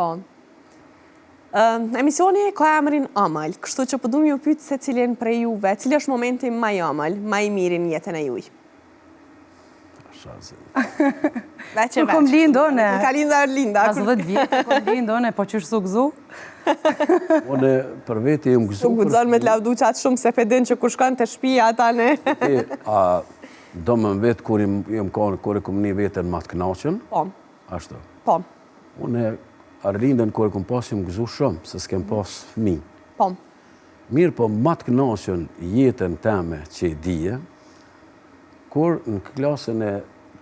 Po. Emisioni ka emrin Ëmël, kështu që po duam ju pyet se cilin prej juve, cili është momenti më i ëmël, më i mirë në jetën e juaj? Kur kom lindo ne. Ka linda Linda. As 10 vjetë kom lindo ne, po qysh su gëzu? Une për veti më gëzu. Su gëzon me të lavdu qatë shumë se pedin që kur shkon të shpia ata ne. Do më vetë kur e kom një vetën ma të knaqën. Po. Ashtu. Po. Une arlindën kur e kom pas më gëzu shumë, se s'kem pas fëmi. Po. Mirë po ma të knaqën jetën teme që i dije, kur në klasën e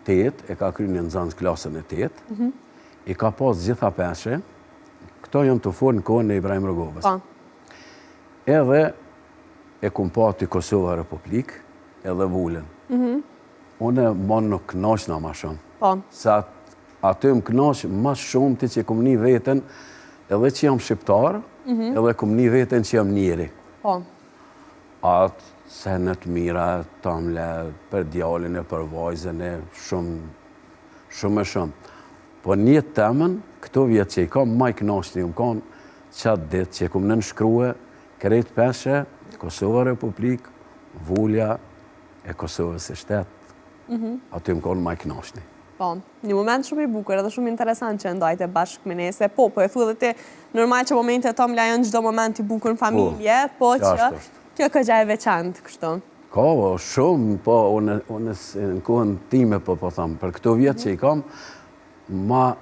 8, e ka kry një nëzanë klasën e 8, i ka pas gjitha peshe, këto jam të forë në kohën e Ibrahim Rrogovës. Edhe e kum pa të Kosova Republik, edhe vullën. Une ma nuk knaqëna ma shumë. Sa aty më knaqë ma shumë të që kom një vetën, edhe që jam shqiptar, edhe kom një vetën që jam njeri. Atë senet mira, tamle, për djallin e për vajzën e shumë e shumë. Po një temën, këto vjetë që i kam maj knaqëni, më kanë qatë ditë që i kom nënshkruje, krejt peshe, Kosova Republik, vullja e Kosovës e shtetë. Aty më kanë maj knaqëni. Po, një moment shumë i bukur edhe shumë interesant që ndajte bashkë me ne, se po e thu dhe ti, normal që momente tom lajon gjdo moment i bukur në familje, po që kjo ka gjaj veçantë, kështu. Ka, shumë, po, unë në kohën time, po thamë, për këto vjetë që i kam, ma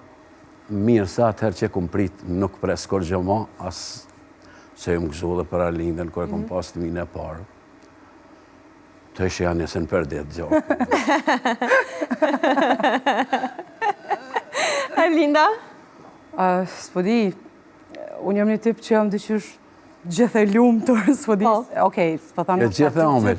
mirë sa atëherë që kom prit nuk pres kur gjë ma, asë që më gëzu dhe për Arlindën, kër e kom pas të mine e parë. Të ishe janë njësën për ditë gjohë. Arlinda? S'po di, unë jam një tip që jam dyqysh gjithë e lumë tërë, s'po di, okej, s'po thamë... E gjithë e omel.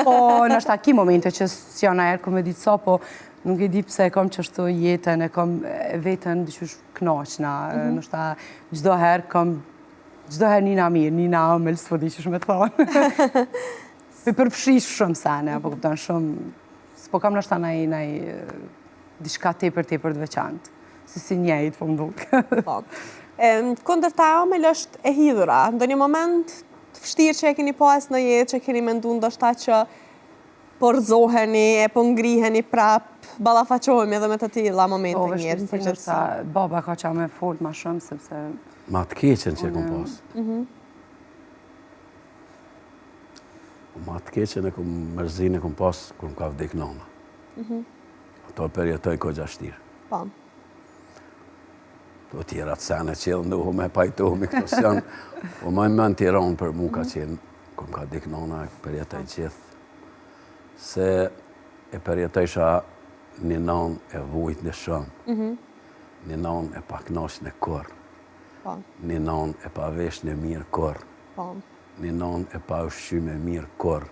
Po, nështë aki momente që s'jana erë kom e ditë sa, po nuk e di pse e kom qështu jetën, e kom vetën dyqysh knaqna, nështë gjdo herë njëna mirë, njëna omel, s'po di që shumë e të thonë. Për përfshish shumë sene, apo këpëton shumë, s'po kam nështë anaj diçka tepër të veçantë, si njejt, po më dukë. Kundër ta Ëmël është e hidhura, ndo një moment të fështirë që e keni pas në jetë, që e keni mendu ndoshta që porzoheni, e po ngriheni prap, balafaqohemi edhe me të tilla momente një jetë. Po, vështë baba ka qa me folë ma shumë, sepse... Ma të keqen që e kom pas. Ma të keqen e kom mërzin e kom pas, kur më ka vdek nona. Ato përjetoj ko gjashtirë. Po. Po tjera të sene qëllë ndohu me pajtohemi këto s'janë, po ma më në Tiranë për mu ka qenë, kur më ka dik nona, përjetoj gjithë, se e përjetojsha një nanë e vujt në shumë, një nanë e pa knash në korë, një nanë e pa vesh në mirë korë, një nanë e pa ushqyme mirë korë,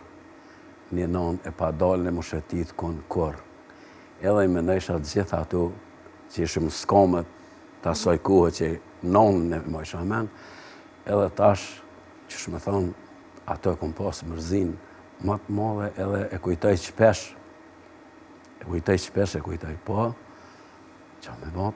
një nanë e pa dalë në mushetit kënë korë. Edhe i mendojsha gjithë ato që ishëm skamët, të asoj kohë që nonë në më isha men, edhe tash, që shme thonë, ato e kom pasë mërzin, matë madhe edhe e kujtoj qpesh, e kujtoj, po, që me bata.